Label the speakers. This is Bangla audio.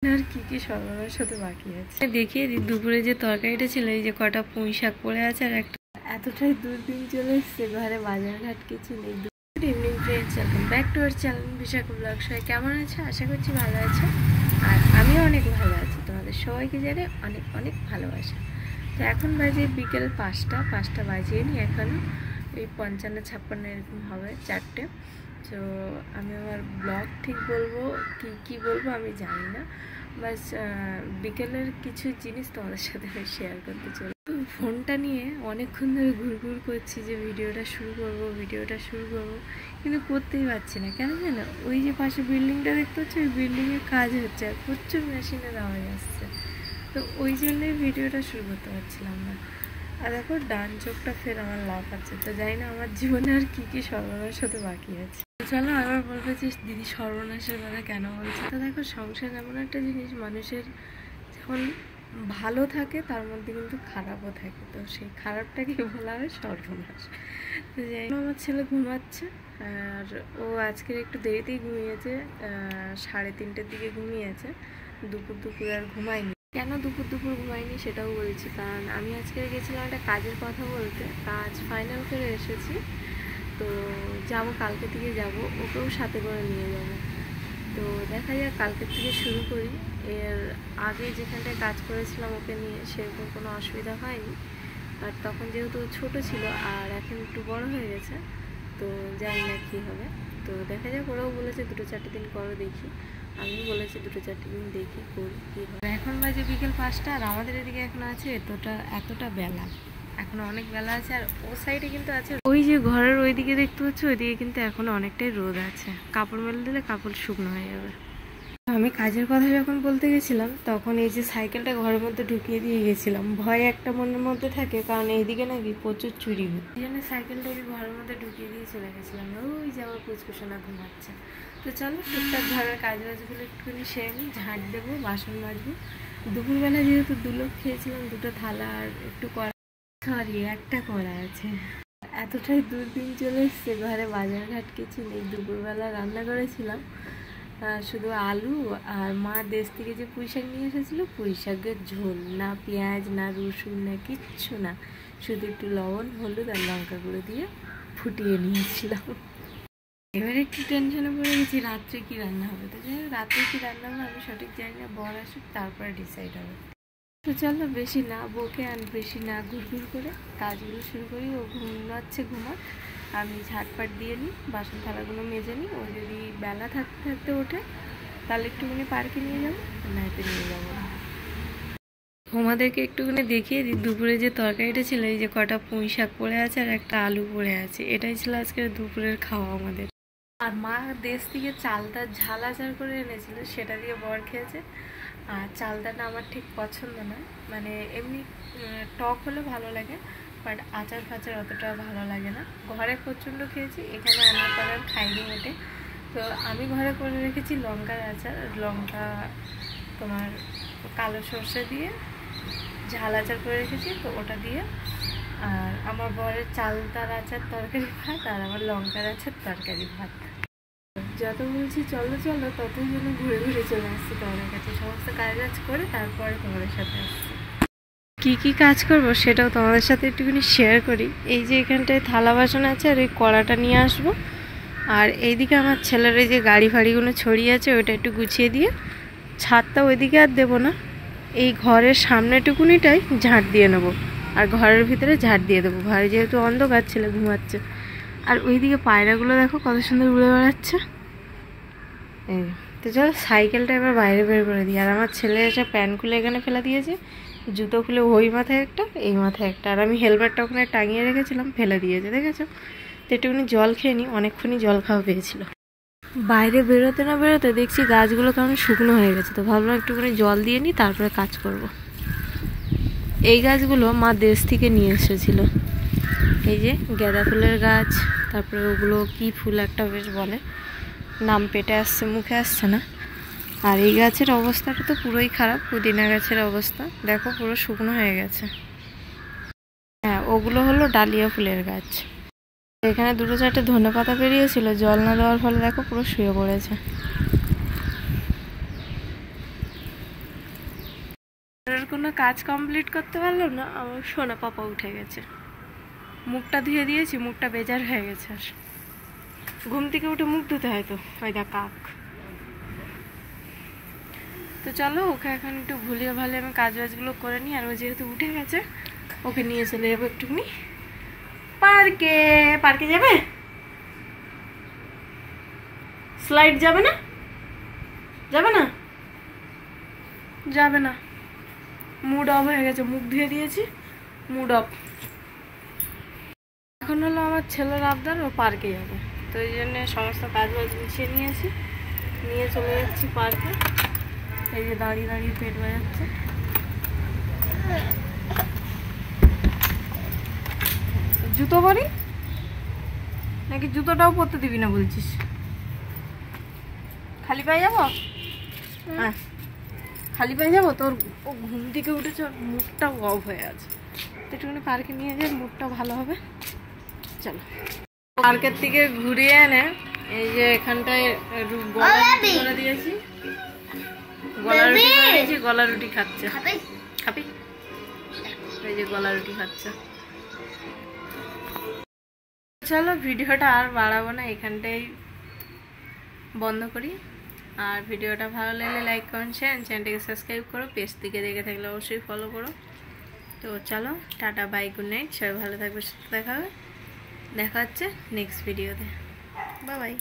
Speaker 1: আর কি সর্বনাশ হতে বাকি আছে দেখিয়ে দিই। দুপুরে যে তরকারিটা ছিল, এই যে কটা পুঁই শাক পড়ে আছে আর একটা, এতটাই দুর্দিন চলে এসছে, ঘরে বাজার ঘাট কিছু নেই। Good evening friends, welcome back to our channel Bishakha blog. সবাই কেমন আছে? আশা করছি ভালো আছে, আর আমিও অনেক ভালো আছি। তোমাদের সবাইকে জানে অনেক অনেক ভালোবাসা। তো এখন বাজে বিকেল 5টা বাজিয়ে নি এখনও, এই 55-56 এরকম হবে, 4টে। তো আমি আমার ব্লগ ঠিক বলবো কি বলবো আমি জানি না, বাস বিকেলের কিছু জিনিস তোমাদের সাথে আমি শেয়ার করতে চাই। ফোনটা নিয়ে অনেকক্ষণ ধরে ঘুরঘুর করছি যে ভিডিওটা শুরু করব, কিন্তু করতেই পারছি না। কেন জানো? ওই যে পাশে বিল্ডিংটা দেখতে হচ্ছে, ওই বিল্ডিংয়ের কাজ হচ্ছে আর প্রচুর মেশিনের আওয়াজ আসছে, তো ওই জন্যই ভিডিওটা শুরু করতে পারছিলাম না। আর দেখো ডান চোখটা ফের আমার লাফাচ্ছে, তো জানি না আমার জীবনে আর কি সর্বনাশ হতে বাকি আছে। চলো আবার বলবো যে দিদি সর্বনাশের কথা কেন বলছে। তো দেখো, সংসার এমন একটা জিনিস, মানুষের যখন ভালো থাকে তার মধ্যে কিন্তু খারাপও থাকে, তো সেই খারাপটাকে বলা হয় সর্বনাশ। তো যাই, আমার ছেলে ঘুমাচ্ছে, আর ও আজকের একটু দেরিতেই ঘুমিয়েছে, 3:30টার দিকে ঘুমিয়েছে। দুপুর আর ঘুমায়নি। কেন দুপুর ঘুমায়নি সেটাও বলছি, কারণ আমি আজকে গেছিলাম একটা কাজের কথা বলতে, কাজ ফাইনাল করে এসেছি। তো যাবো, কালকে থেকে যাব, ওকেও সাথে করে নিয়ে যাব। তো দেখা যাক, কালকের থেকে শুরু করি। এর আগে যেখানটায় কাজ করেছিলাম ওকে নিয়ে সেরকম কোনো অসুবিধা হয়নি, আর তখন যেহেতু ছোট ছিল, আর এখন একটু বড় হয়ে গেছে, তো জানি না কী হবে। তো দেখা যাক, ওরাও বলেছে 2-4 দিন করো, দেখি। আমিও বলেছি 2-4 দিন দেখি করি কী হবে। এখন বাজে বিকেল 5টা, আর আমাদের এদিকে এখন আছে এতটা বেলা, এখনো অনেক বেলা আছে। আর ও সাইডে কিন্তু আছে, ওই যে ঘরের ওইদিকে দেখতে পাচ্ছ, ওইদিকে কিন্তু এখনো অনেকটাই রোদ আছে। কাপড় মেলে দিলে কাপড় শুকনো হয়ে যাবে। আমি কাজের কথা যখন বলতে গেছিলাম, তখন এই যে সাইকেলটা ঘরের মধ্যে ঢুকিয়ে দিয়ে গেছিলাম। ভয় একটা মনের মধ্যে থাকে, কারণ এইদিকে নাকি প্রচুর চুরি হয়, এই জন্য সাইকেলটাকে ঘরের মধ্যে ঢুকিয়ে দিয়ে চলে গেছিলাম। ওই যে আমার কুচকুশোনা ঘুমাচ্ছে। তো চলো, টুকটাক ঘরের কাজবাজগুলো একটুখানি সেরে নিই, ঝাঁট দেবো, বাসন মাজবো। দুপুরবেলা যেহেতু 2 লোক খেয়েছিলাম, 2টো থালা আর একটু কড়া, সরি একটা কড়া আছে। এতটাই দুর্দিন চলে এসছে, ঘরে বাজার ঘাট কিছু নেই। দুপুরবেলা রান্না করেছিলাম শুধু আলু, আর মা দেশ থেকে যে পুঁই শাক নিয়ে এসেছিলো, পুঁই শাকের ঝোল, না পেঁয়াজ না রসুন না কিচ্ছু না, শুধু একটু লবণ হলুদ আর লঙ্কা গুঁড়ো দিয়ে ফুটিয়ে নিয়েছিলাম। এবারে একটু টেনশনে পড়ে গেছি রাত্রে কি রান্না হবে। তো যাই হোক, রাত্রে কি রান্না হবে আমি সঠিক জানি না, বর আসুক তারপরে ডিসাইড হবে। তো চলো, বেশি না বকে আর বেশি না ঘুরঘুর করে কাজগুলো শুরু করি। ও ঘুমাচ্ছে, আমি ঝাটপাট দিয়ে নিই, বাসন থালাগুলো মেজে নিই। ও যদি বেলা থাকতে থাকতে ওঠে তাহলে একটুখানি পার্কে নিয়ে যাবো, নাইতে নিয়ে যাবো। আমাদেরকে একটুখানি দেখিয়ে দিই, দুপুরে যে তরকারিটা ছিল, এই যে কটা পুঁই শাক পড়ে আছে আর একটা আলু পড়ে আছে, এটাই ছিল আজকের দুপুরের খাওয়া আমাদের। আর মা দেশ থেকে চালটা ঝাল আচার করে এনেছিল, সেটা দিয়ে বর খেয়েছে। আর চালটাটা আমার ঠিক পছন্দ না, মানে এমনি টক হলে ভালো লাগে, বাট আচার ফাচার অতটা ভালো লাগে না। ঘরে প্রচণ্ড খেয়েছি, এখানে আনার পর আর খাইনি মোটে। তো আমি ঘরে করে রেখেছি লঙ্কার আচার, লঙ্কা তোমার কালো সর্ষে দিয়ে ঝাল আচার করে রেখেছি, তো ওটা দিয়ে। আর আমার বরের চালতার আচার তরকারি ভাত, আর আমার লঙ্কার আচার তরকারি ভাত। যত বলছি চলো ততই যেন ঘুরে চলে আসছি তোমাদের কাছে, সমস্ত কাজ করে তারপরে তোমাদের সাথে আসছি। কি কাজ করব সেটাও তোমাদের সাথে একটুখানি শেয়ার করি। এই যে এখানটায় থালা বাসন আছে, আর ওই কড়াটা নিয়ে আসবো। আর এইদিকে আমার ছেলের এই যে গাড়ি ফাড়িগুলো ছড়িয়ে আছে, ওইটা একটু গুছিয়ে দিয়ে, ছাদটা ওইদিকে আর দেবো না, এই ঘরের সামনেটুকুনিটাই ঝাঁট দিয়ে নেবো, আর ঘরের ভিতরে ঝাঁট দিয়ে দেবো। ঘরে যেহেতু অন্ধকার, ছেলে ঘুমাচ্ছে। আর ওইদিকে পায়রাগুলো দেখো কত সুন্দর উড়ে বেড়াচ্ছে। এই তো চলো, সাইকেলটা এবার বাইরে বের করে দিই। আর আমার ছেলে এসে প্যান্ট খুলে এখানে ফেলে দিয়েছে, জুতো খুলে ওই মাথায় একটা এই মাথায় একটা, আর আমি হেলমেটটা ওখানে টাঙিয়ে রেখেছিলাম, ফেলে দিয়েছে, দেখেছো? তো একটুখানি জল খেয়ে নিই, অনেকক্ষণই জল খাওয়া পেয়েছিল। বাইরে বেরোতে না বেরোতে দেখছি গাছগুলো কেমন শুকনো হয়ে গেছে, তো ভাবলাম একটুখানি জল দিয়ে নিই, তারপরে কাজ করব। এই গাছগুলো মা দেশ থেকে নিয়ে এসেছিলো, এই যে গাঁদা ফুলের গাছ, তারপরে ওগুলো কি ফুল একটা বেশ বলে, নাম পেটে আসছে, মুখে আসছে না। আর এই গাছের অবস্থাটা তো পুরোই খারাপ, পুদিনা গাছের অবস্থা দেখো পুরো শুকনো হয়ে গেছে। হ্যাঁ, ওগুলো হলো ডালিয়া ফুলের গাছ। এখানে 2-4টে ধনেপাতা বেরিয়েছিল, জল না দেওয়ার ফলে দেখো পুরো শুয়ে পড়েছে। ঘরের কোনো কাজ কমপ্লিট করতে পারলাম না, আমার সোনা পাপা উঠে গেছে। মুখটা ধুয়ে দিয়েছি, মুখটা বেজার হয়ে গেছে। আর ঘুম থেকে উঠে মুখ ধুতে হয় তো, ওই দা কাক। তো চলো ওকে এখন একটু ভুলিয়ে ভালো আমি কাজ বাজগুলো করে নিই। আর ও যেহেতু উঠে গেছে, ওকে নিয়ে চলে যাবো একটুখানি পার্কে। পার্কে যাবে? স্লাইড যাবে না? যাবে না? যাবে না, মুড অফ হয়ে গেছে। মুখ ধুয়ে দিয়েছি, মুড অফ। এখন হলো আমার ছেলের আবদার, ও পার্কে যাবে। তো এই জন্য সমস্ত কাজ বাজ গুছিয়ে নিয়েছি, নিয়ে চলে যাচ্ছি পার্কে। এই যে দাঁড়িয়ে দাঁড়িয়ে পেট বাজাচ্ছে। জুতো পরি নাকি? জুতোটাও পরতে দিবি না বলছিস? খালি পায়ে যাবো? হ্যাঁ খালি পায়ে যাবো। তোর ও ঘুম থেকে উঠেছে, ওর মুখটা অফ হয়ে আছে। তো একটুখানি পার্কে নিয়ে যাই, মুখটা ভালো হবে। চলো পার্কের থেকে ঘুরিয়ে এনে এই যে এখানটায় গলা রুটি করে দিয়েছি। গলা রুটি করে দিয়েছি, গলা রুটি খাচ্ছে। খাবি? এই যে গলা রুটি খাচ্ছে। চলো ভিডিওটা আর বাড়াবো না, এখানটাই বন্ধ করি। আর ভিডিওটা ভালো লাগলে লাইক কমেন্ট শেয়ার, চ্যানেলটাকে সাবস্ক্রাইব করো। পেজ থেকে দেখে থাকলে অবশ্যই ফলো করো। তো চলো টাটা, বাই, গুড নাইট। সবাই ভালো থাকবে, সুস্থ দেখা হচ্ছে নেক্সট ভিডিওতে। Bye bye.